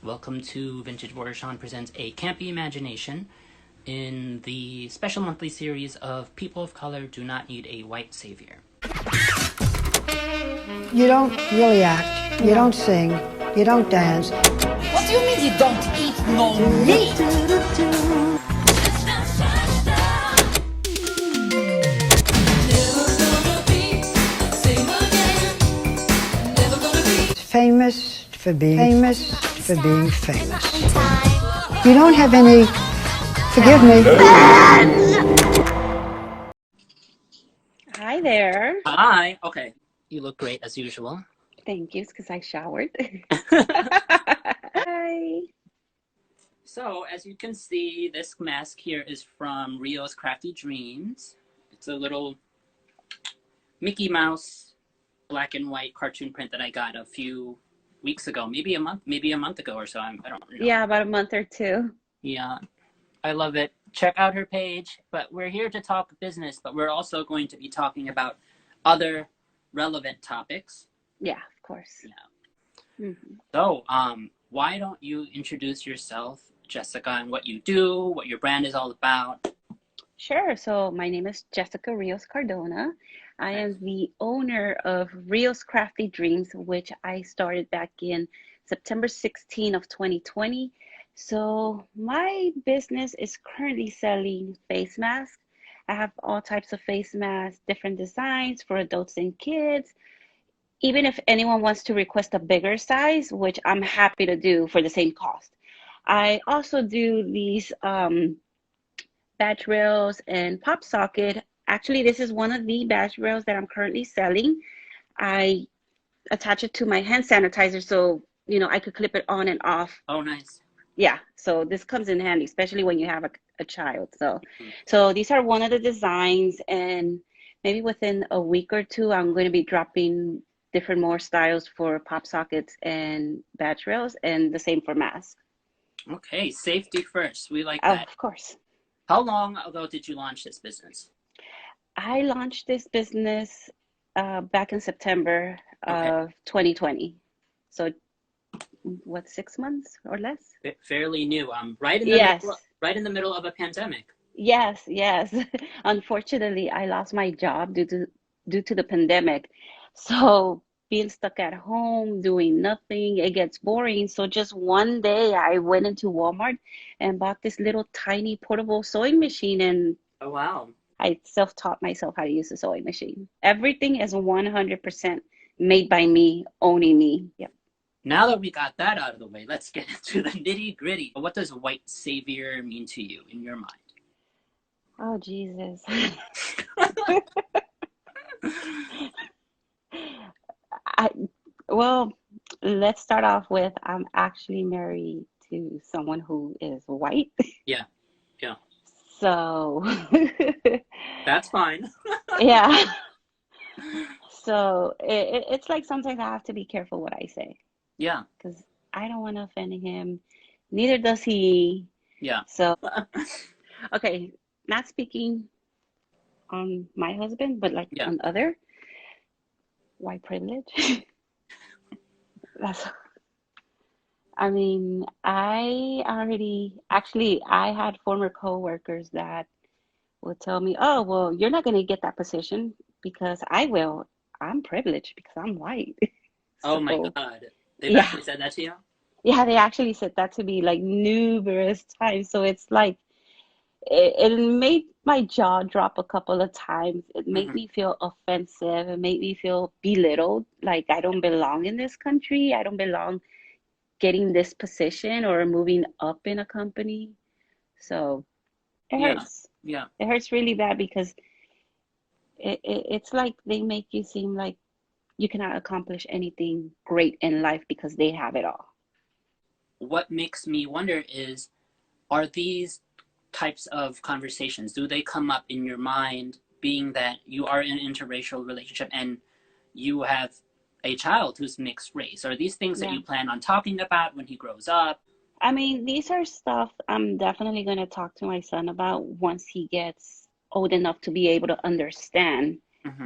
Welcome to Vintage Vorachon presents a campy imagination in the special monthly series of People of Color Do Not Need a White Savior. You don't really act, you don't sing, you don't dance. What do you mean you don't eat no meat? Famous for being famous. You don't have any, forgive me. Hi there. Hi. Okay. You look great as usual. Thank you, because I showered. Hi. So, as you can see, this mask here is from Rios Crafty Dreams. It's a little Mickey Mouse black and white cartoon print that I got a few weeks ago, maybe a month ago or so. I don't know. Yeah, about a month or two. Yeah, I love it. Check out her page. But we're here to talk business, but we're also going to be talking about other relevant topics. Yeah, of course. Yeah. Mm-hmm. So, why don't you introduce yourself, Jessica, and what you do, what your brand is all about? Sure. So my name is Jessica Rios Cardona. I am the owner of Rios Crafty Dreams, which I started back in September 16 of 2020. So my business is currently selling face masks. I have all types of face masks, different designs for adults and kids. Even if anyone wants to request a bigger size, which I'm happy to do for the same cost. I also do these badge rails and pop socket. Actually, this is one of the badge rails that I'm currently selling. I attach it to my hand sanitizer so, I could clip it on and off. Oh, nice. Yeah, so this comes in handy, especially when you have a child. So these are one of the designs, and maybe within a week or two, I'm going to be dropping different more styles for pop sockets and badge rails, and the same for masks. Okay, safety first. We like that. Of course. How long ago did you launch this business? I launched this business back in September of 2020. So, 6 months or less? Fairly new. Right in the middle of a pandemic. Yes. Unfortunately, I lost my job due to the pandemic. So being stuck at home, doing nothing, it gets boring. So just one day I went into Walmart and bought this little tiny portable sewing machine, and oh wow, I self-taught myself how to use the sewing machine. Everything is 100% made by me, owning me. Yep. Now that we got that out of the way, let's get into the nitty-gritty. What does white savior mean to you in your mind? Oh, Jesus. Well, let's start off with I'm actually married to someone who is white. Yeah. So that's fine. Yeah. So it's like sometimes I have to be careful what I say. Yeah. Because I don't want to offend him. Neither does he. Yeah. So, okay, not speaking on my husband, but like on other white privilege. I mean, I had former co-workers that would tell me, oh, well, you're not going to get that position because I will. I'm privileged because I'm white. Oh my God. They've actually said that to you? Yeah, they actually said that to me like numerous times. So it's like, it made my jaw drop a couple of times. It made me feel offensive. It made me feel belittled. Like I don't belong in this country. I don't belong getting this position or moving up in a company. So it hurts. Yeah. It hurts really bad because it's like they make you seem like you cannot accomplish anything great in life because they have it all. What makes me wonder is, are these types of conversations, do they come up in your mind, being that you are in an interracial relationship and you have a child who's mixed race? Are these things that you plan on talking about when he grows up? I mean, these are stuff I'm definitely going to talk to my son about once he gets old enough to be able to understand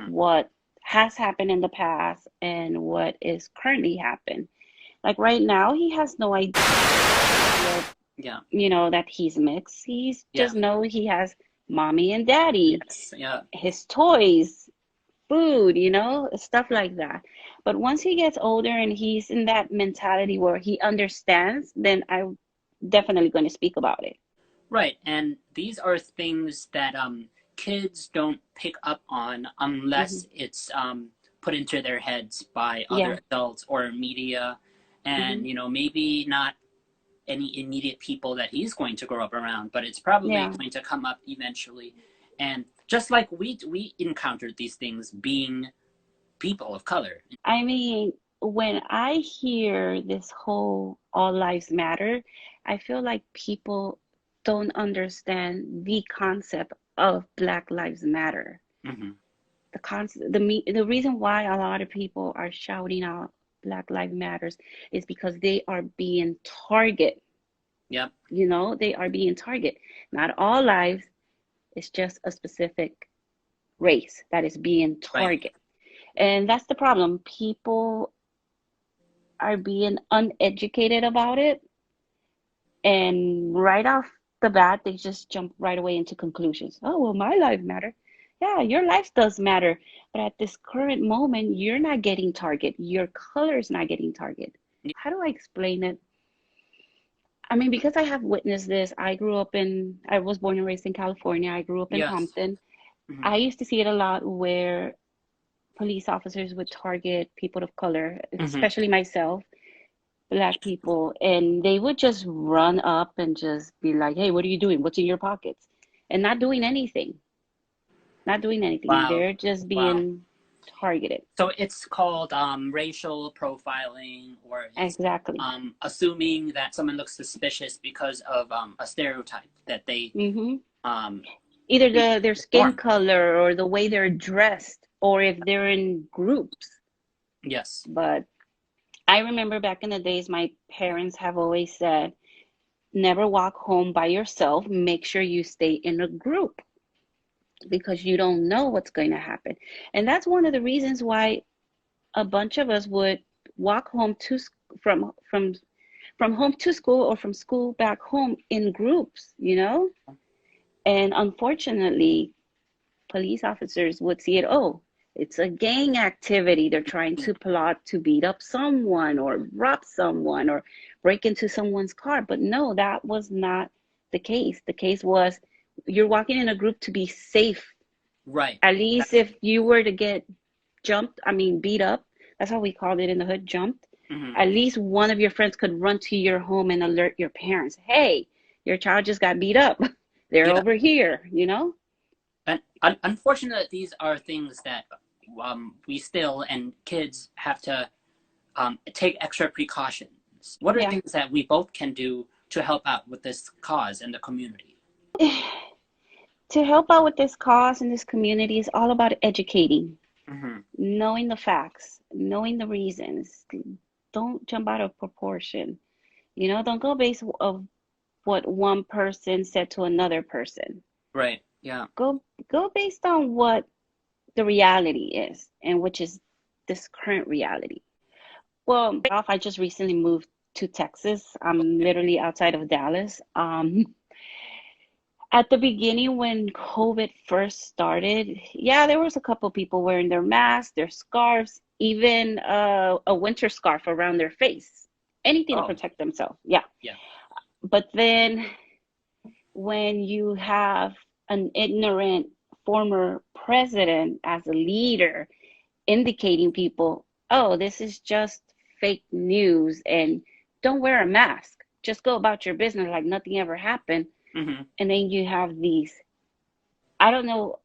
what has happened in the past and what is currently happening. Like right now, he has no idea, Yeah. you know, that he's mixed. He's Yeah. just know he has mommy and daddy, Yes. Yeah. his toys, food, you know, stuff like that. But once he gets older and he's in that mentality where he understands, then I'm definitely going to speak about it. Right. And these are things that kids don't pick up on unless it's put into their heads by other adults or media, and you know, maybe not any immediate people that he's going to grow up around, but it's probably going to come up eventually. And just like we encountered these things being people of color. I mean, when I hear this whole all lives matter, I feel like people don't understand the concept of Black Lives Matter. The concept, the reason why a lot of people are shouting out Black Lives Matters is because they are being targeted. Yep. You know, they are being targeted. Not all lives, it's just a specific race that is being targeted. Right. And that's the problem. People are being uneducated about it. And right off the bat, they just jump right away into conclusions. Oh, well, my life matter. Yeah, your life does matter. But at this current moment, you're not getting targeted. Your color is not getting targeted. How do I explain it? I mean, because I have witnessed this, I was born and raised in California. I grew up in Compton. I used to see it a lot where police officers would target people of color, especially myself, Black people, and they would just run up and just be like, hey, what are you doing? What's in your pockets? And not doing anything. Not doing anything. Wow. They're just being targeted. So it's called racial profiling, or exactly assuming that someone looks suspicious because of a stereotype that they either their skin color or the way they're dressed, or if they're in groups. Yes. But I remember back in the days, my parents have always said, never walk home by yourself. Make sure you stay in a group, because you don't know what's going to happen. And that's one of the reasons why a bunch of us would walk home from home to school, or from school back home, in groups, you know? And unfortunately, police officers would see it, oh, it's a gang activity. They're trying to plot to beat up someone or rob someone or break into someone's car. But no, that was not the case. The case was, you're walking in a group to be safe. Right. At least if you were to get beat up, that's how we called it in the hood, jumped. At least one of your friends could run to your home and alert your parents. Hey, your child just got beat up. They're over here, you know? And unfortunately, these are things that we still, and kids, have to take extra precautions. What are things that we both can do to help out with this cause in the community? To help out with this cause in this community is all about educating, knowing the facts, knowing the reasons. Don't jump out of proportion. You know, don't go based of what one person said to another person. Right. Yeah. Go based on what the reality is, and which is this current reality. Well, I just recently moved to Texas. I'm literally outside of Dallas. At the beginning, when COVID first started, there was a couple people wearing their masks, their scarves, even a winter scarf around their face, anything to protect themselves. Yeah. But then when you have an ignorant former president as a leader indicating people, oh, this is just fake news and don't wear a mask, just go about your business like nothing ever happened. And then you have these, I don't know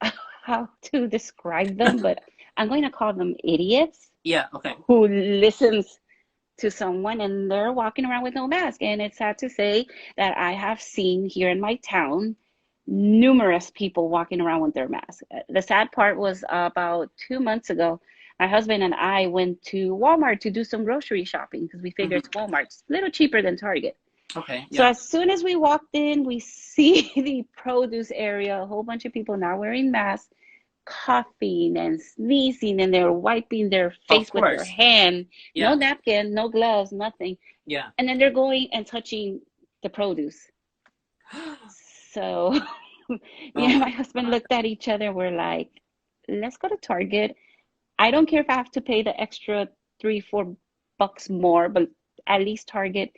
how to describe them, but I'm going to call them idiots. Yeah, okay. Who listens to someone and they're walking around with no mask. And it's sad to say that I have seen here in my town numerous people walking around with their masks. The sad part was about 2 months ago, my husband and I went to Walmart to do some grocery shopping because we figured Walmart's a little cheaper than Target. Okay. So as soon as we walked in, we see the produce area, a whole bunch of people not wearing masks, coughing and sneezing, and they're wiping their face Of with their course. hand. Yeah. No napkin, no gloves, nothing. Yeah. And then they're going and touching the produce. So me and my husband looked at each other. We're like, let's go to Target. I don't care if I have to pay the extra $3-4 more, but at least Target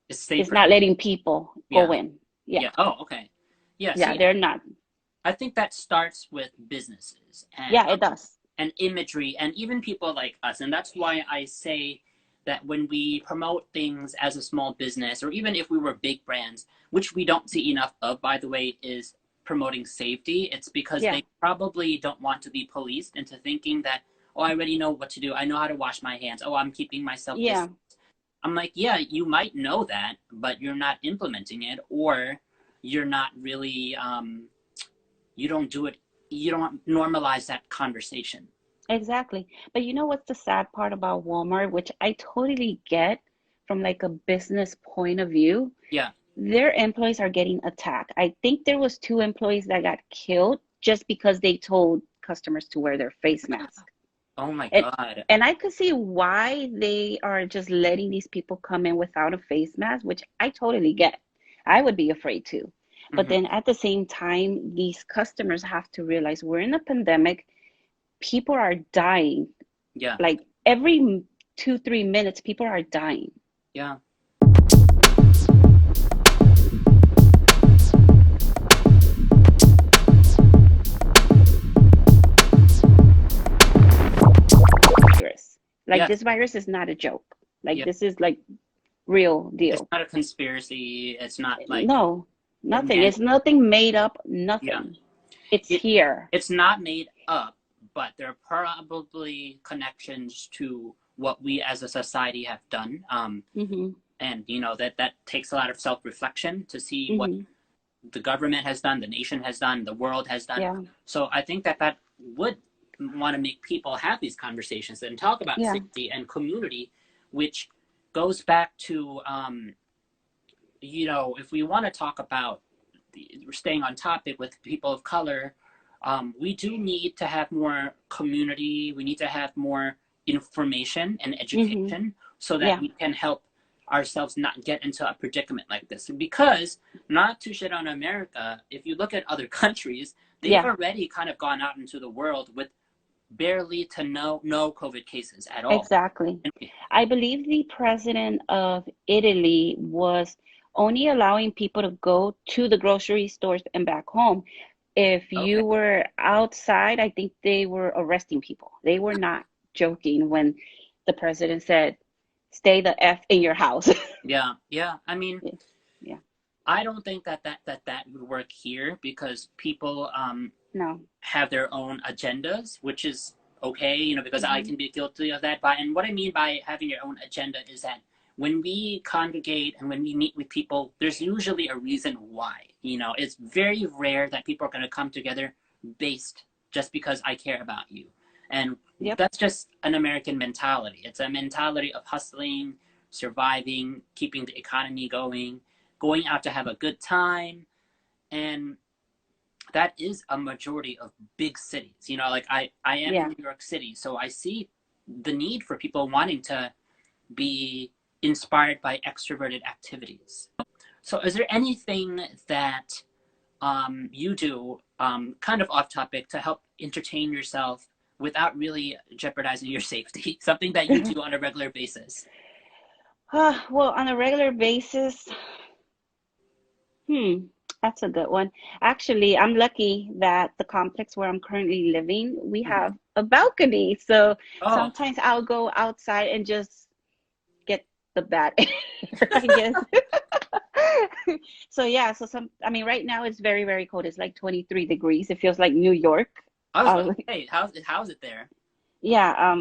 is not letting people go in. Yeah. Oh, okay. Yeah. Yeah, See, they're not. I think that starts with businesses. And, yeah, it does. And imagery, and even people like us. And that's why I say that when we promote things as a small business, or even if we were big brands, which we don't see enough of, by the way, is promoting safety. It's because they probably don't want to be policed into thinking that, oh, I already know what to do. I know how to wash my hands. Oh, I'm keeping myself distance. I'm like, yeah, you might know that, but you're not implementing it, or you're not really, you don't do it. You don't normalize that conversation. Exactly. But you know what's the sad part about Walmart, which I totally get from like a business point of view? Yeah. Their employees are getting attacked. I think there was 2 employees that got killed just because they told customers to wear their face mask. Oh my God. And I could see why they are just letting these people come in without a face mask, which I totally get. I would be afraid too. But then at the same time, these customers have to realize we're in a pandemic. People are dying. Yeah. Like every 2-3 minutes, people are dying. Yeah. Like this virus is not a joke. Like this is like real deal. It's not a conspiracy. It's not like no, nothing. It's nothing made up. Nothing. Yeah. It's here. It's not made up, but there are probably connections to what we as a society have done. And you know that takes a lot of self-reflection to see what the government has done, the nation has done, the world has done. Yeah. So I think that would want to make people have these conversations and talk about safety and community, which goes back to, you know, if we want to talk about staying on topic with people of color, we do need to have more community. We need to have more information and education so that we can help ourselves not get into a predicament like this. Because, not to shit on America, if you look at other countries, they've already kind of gone out into the world with barely to no COVID cases at all. Exactly. I believe the president of Italy was only allowing people to go to the grocery stores and back home. If you were outside, I think they were arresting people. They were not joking when the president said, stay the F in your house. Yeah. I mean, I don't think that would work here because people have their own agendas, which is okay, you know, because I can be guilty of that. And what I mean by having your own agenda is that when we congregate and when we meet with people, there's usually a reason why. You know, it's very rare that people are going to come together based just because I care about you. And that's just an American mentality. It's a mentality of hustling, surviving, keeping the economy going out to have a good time. And that is a majority of big cities. You know, like I am in New York City, so I see the need for people wanting to be inspired by extroverted activities. So is there anything that you do, kind of off topic, to help entertain yourself without really jeopardizing your safety? Something that you do on a regular basis? Well, on a regular basis, that's a good one. Actually, I'm lucky that the complex where I'm currently living, we have a balcony. So sometimes I'll go outside and just get the bad air, I guess. So I mean, right now it's very, very cold. It's like 23 degrees. It feels like New York. I was like, hey, how's it there? Yeah,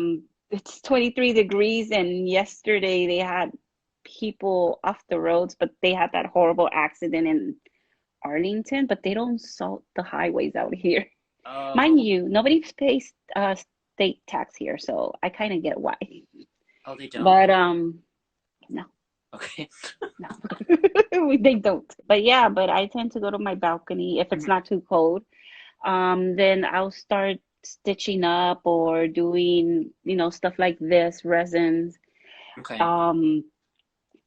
it's 23 degrees, and yesterday they had people off the roads, but they had that horrible accident in Arlington, but they don't salt the highways out here. Mind you, nobody pays state tax here, so I kind of get why. Oh, they don't? But no. Okay. No. They don't. But I tend to go to my balcony if it's not too cold. Then I'll start stitching up or doing, stuff like this, resins. Okay.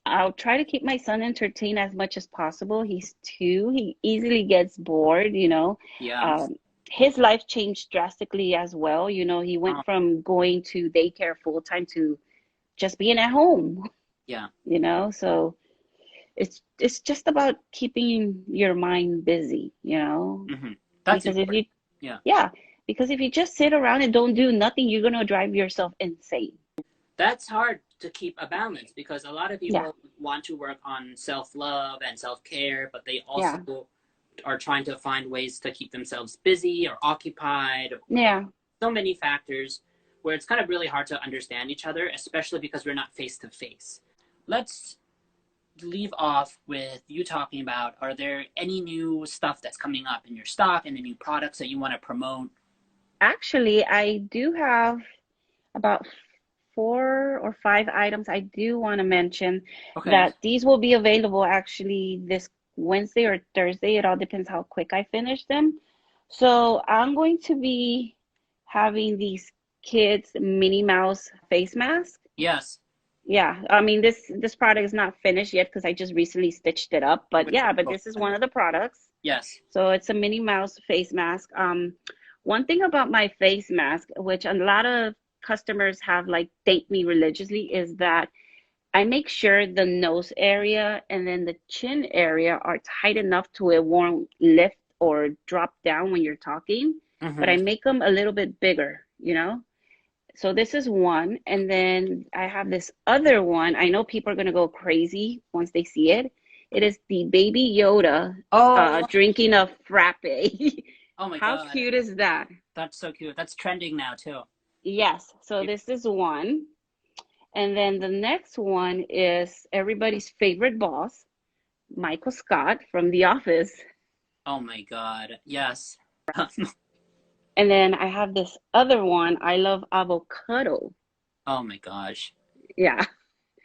I'll try to keep my son entertained as much as possible. He's 2. He easily gets bored, Yeah. Um, his life changed drastically as well. He went from going to daycare full time to just being at home, Yeah. So it's just about keeping your mind busy, That's because important. because if you just sit around and don't do nothing, you're going to drive yourself insane. That's hard to keep a balance because a lot of Yeah. people want to work on self-love and self-care, but they Yeah. also are trying to find ways to keep themselves busy or occupied. Yeah. So many factors where it's kind of really hard to understand each other, especially because we're not face to face. Let's leave off with you talking about, are there any new stuff that's coming up in your stock and the new products that you want to promote? Actually, I do have about 4 or 5 items I do want to mention. Okay. That these will be available actually this Wednesday or Thursday. It all depends how quick I finish them. So I'm going to be having these kids Minnie Mouse face mask. Yes. Yeah, I mean this product is not finished yet because I just recently stitched it up. But but this is one of the products. Yes. So it's a Minnie Mouse face mask. One thing about my face mask, which a lot of customers have like thanked me religiously, is that I make sure the nose area and then the chin area are tight enough to it won't lift or drop down when you're talking, but I make them a little bit bigger, So this is one, and then I have this other one. I know people are going to go crazy once they see it. It is the Baby Yoda drinking a frappe. Oh my God. How cute is that? That's so cute. That's trending now too. Yes. So this is one. And then the next one is everybody's favorite boss, Michael Scott from The Office. Oh my God. Yes. And then I have this other one. I love avocado. Oh my gosh. Yeah.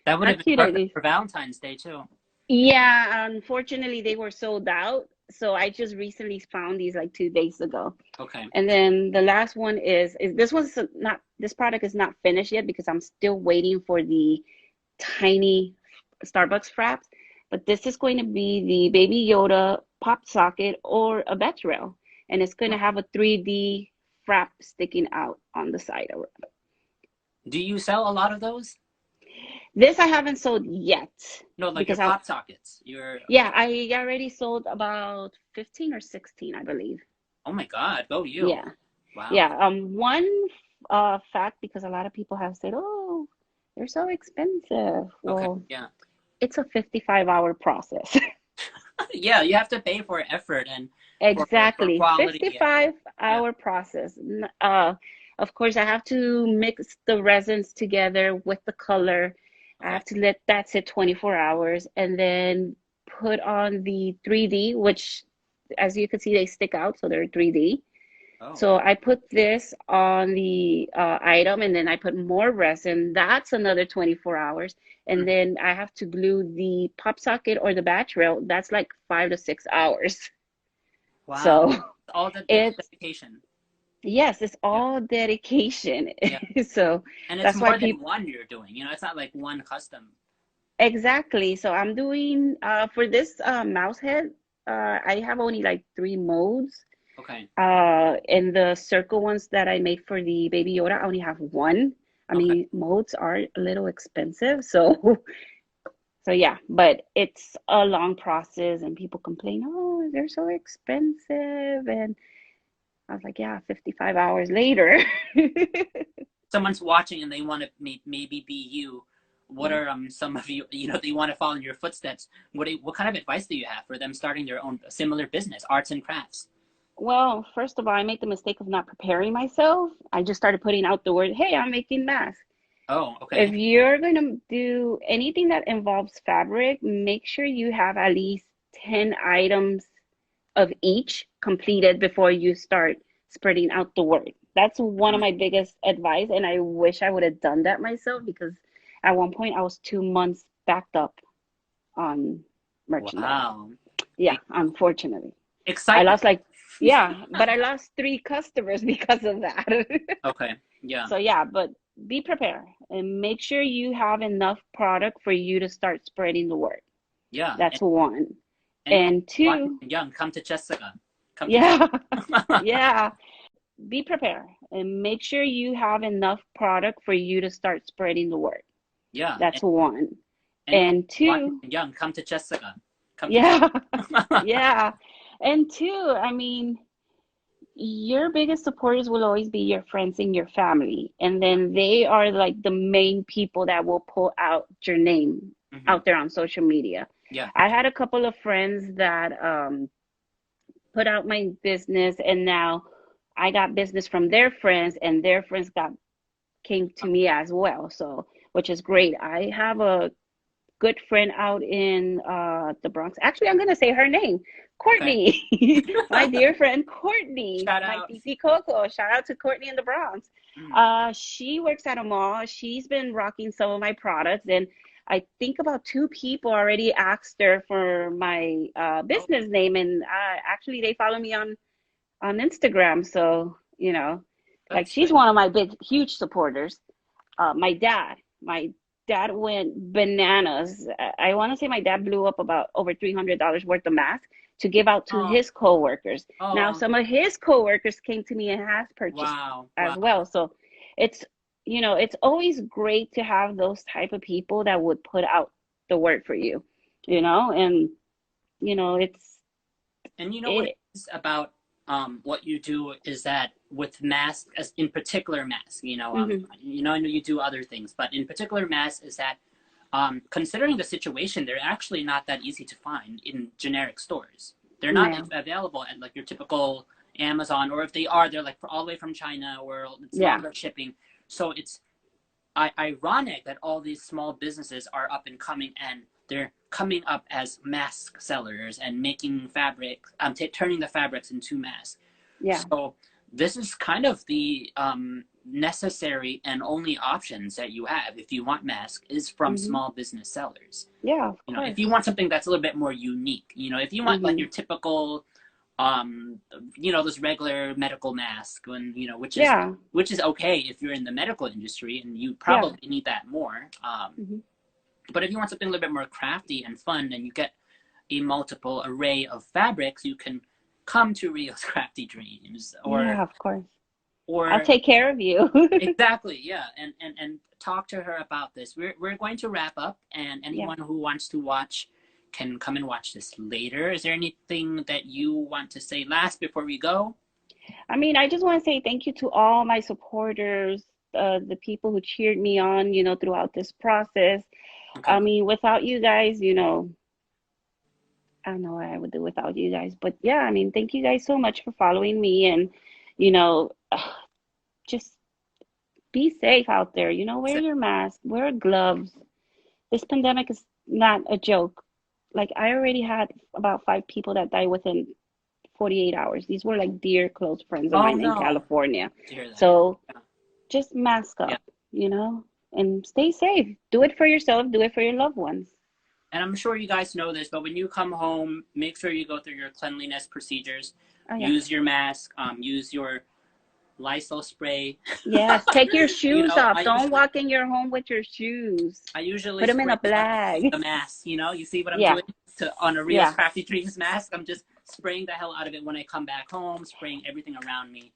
That would have been perfect for Valentine's Day too. Yeah. Unfortunately, they were sold out. So I just recently found these like 2 days ago. Okay. And then the last one is this product is not finished yet because I'm still waiting for the tiny Starbucks fraps. But this is going to be the Baby Yoda pop socket or a 𝗏𝗏. And it's going to have a 3D frap sticking out on the side of it. Do you sell a lot of those? This I haven't sold yet. No, like your pop sockets. Yeah, I already sold about 15 or 16, I believe. Oh my God, go you. Yeah. Wow. Yeah. One fact, because a lot of people have said, oh, they're so expensive. Well, okay. Yeah. It's a 55-hour process. Yeah, you have to pay for effort and exactly for quality. 55-hour process. Of course, I have to mix the resins together with the color. I have to let that sit 24 hours and then put on the 3D, which, as you can see, they stick out, so they're 3D. Oh. So I put this on the item, and then I put more resin. That's another 24 hours. And then I have to glue the pop socket or the 𝗏𝗏. That's like 5 to 6 hours. Wow. So all the dedication. Yes, it's all dedication. Yeah. So and it's more than one you're doing. It's not like one custom. Exactly. So I'm doing for this mouse head. I have only like 3 molds. Okay. And the circle ones that I made for the Baby Yoda, I only have 1. I mean, molds are a little expensive, so yeah. But it's a long process, and people complain, oh, they're so expensive, and I was like, yeah, 55 hours later. Someone's watching and they want to maybe be you. What are some of you, they want to follow in your footsteps. What kind of advice do you have for them starting their own similar business, arts and crafts? Well, first of all, I made the mistake of not preparing myself. I just started putting out the word, hey, I'm making masks. Oh, okay. If you're going to do anything that involves fabric, make sure you have at least 10 items of each completed before you start spreading out the word. That's one of my biggest advice, and I wish I would have done that myself, because at one point I was 2 months backed up on merchandise. Wow. Yeah, unfortunately. Excitement. I lost like Yeah, but I lost 3 customers because of that. Okay. Yeah. So yeah, but be prepared and make sure you have enough product for you to start spreading the word. Yeah. That's one. Anyone And 2, young, come to Jessica. Come yeah, to Jessica. yeah. Be prepared and make sure you have enough product for you to start spreading the word. Yeah. That's one. Anyone And 2, young, come to Jessica. Come yeah, to Jessica. yeah. And 2, I mean, your biggest supporters will always be your friends and your family. And then they are like the main people that will pull out your name out there on social media. Yeah. I had a couple of friends that put out my business, and now I got business from their friends, and their friends came to me as well. So, which is great. I have a good friend out in the Bronx. Actually, I'm gonna say her name, Courtney. Okay. My dear friend Courtney. Shout my out. 𝗵𝗂𝗀𝗀. Shout out to Courtney in the Bronx. She works at a mall. She's been rocking some of my products, and I think about 2 people already asked her for my business name, and actually they follow me on Instagram. So, you know, like she's one of my huge supporters. My dad went bananas. I want to say my dad blew up about over $300 worth of masks to give out to his coworkers. Now, some of his coworkers came to me and has purchased as well. So it's, you know, it's always great to have those type of people that would put out the word for you, you know, and, you know, it's. And you know what it is about what you do is that with masks, as in particular masks, you know, you know, I know you do other things, but in particular masks is that considering the situation, they're actually not that easy to find in generic stores. They're not available at like your typical Amazon, or if they are, they're like all the way from China, or it's longer shipping. So it's ironic that all these small businesses are up and coming, and they're coming up as mask sellers and making fabrics, turning the fabrics into masks. Yeah. So this is kind of the necessary and only options that you have if you want masks is from small business sellers. Yeah, you know, if you want something that's a little bit more unique, you know, if you want like your typical, you know, this regular medical mask, when you know, which is okay if you're in the medical industry, and you probably need that more. But if you want something a little bit more crafty and fun, and you get a multiple array of fabrics, you can come to Rios Crafty Dreams, or of course, or I'll take care of you. Exactly, yeah, and talk to her about this. We're going to wrap up, and anyone who wants to watch can come and watch this later. Is there anything that you want to say last before we go? I mean, I just want to say thank you to all my supporters, the people who cheered me on, you know, throughout this process. Okay. I mean, without you guys, you know, I don't know what I would do without you guys. But yeah, I mean, thank you guys so much for following me, and, you know, just be safe out there. You know, wear your mask, wear gloves. This pandemic is not a joke. Like, I already had about 5 people that died within 48 hours. These were like dear close friends of mine in California. So just mask up, you know, and stay safe. Do it for yourself. Do it for your loved ones. And I'm sure you guys know this, but when you come home, make sure you go through your cleanliness procedures. Use your mask. Use your Lysol spray. Yes, take your shoes off. Don't walk in your home with your shoes. I usually put them in a bag. The mask, you know, you see what I'm doing on a Rios Crafty Dreams mask. I'm just spraying the hell out of it when I come back home, spraying everything around me.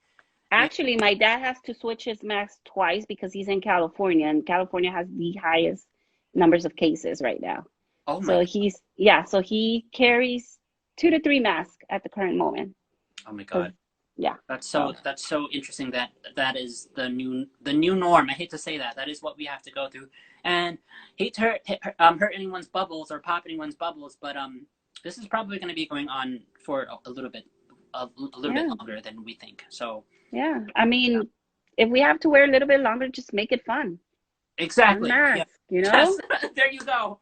Actually, my dad has to switch his mask twice because he's in California, and California has the highest numbers of cases right now. Oh my. So so he carries 2 to 3 masks at the current moment. Oh my God. Yeah. That's so interesting that is the new norm. I hate to say that. That is what we have to go through. And hate to hurt anyone's bubbles or pop anyone's bubbles, but this is probably going to be going on for a little bit bit longer than we think. So yeah, I mean, if we have to wear a little bit longer, just make it fun. Exactly. Mask, you know. There you go.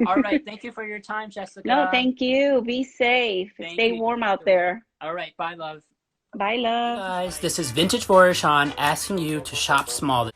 All right. Thank you for your time, Jessica. No, thank you. Be safe. Stay warm out there. All right. Bye, love. Bye, love. Hey guys, this is Vintage Vorachon asking you to shop small.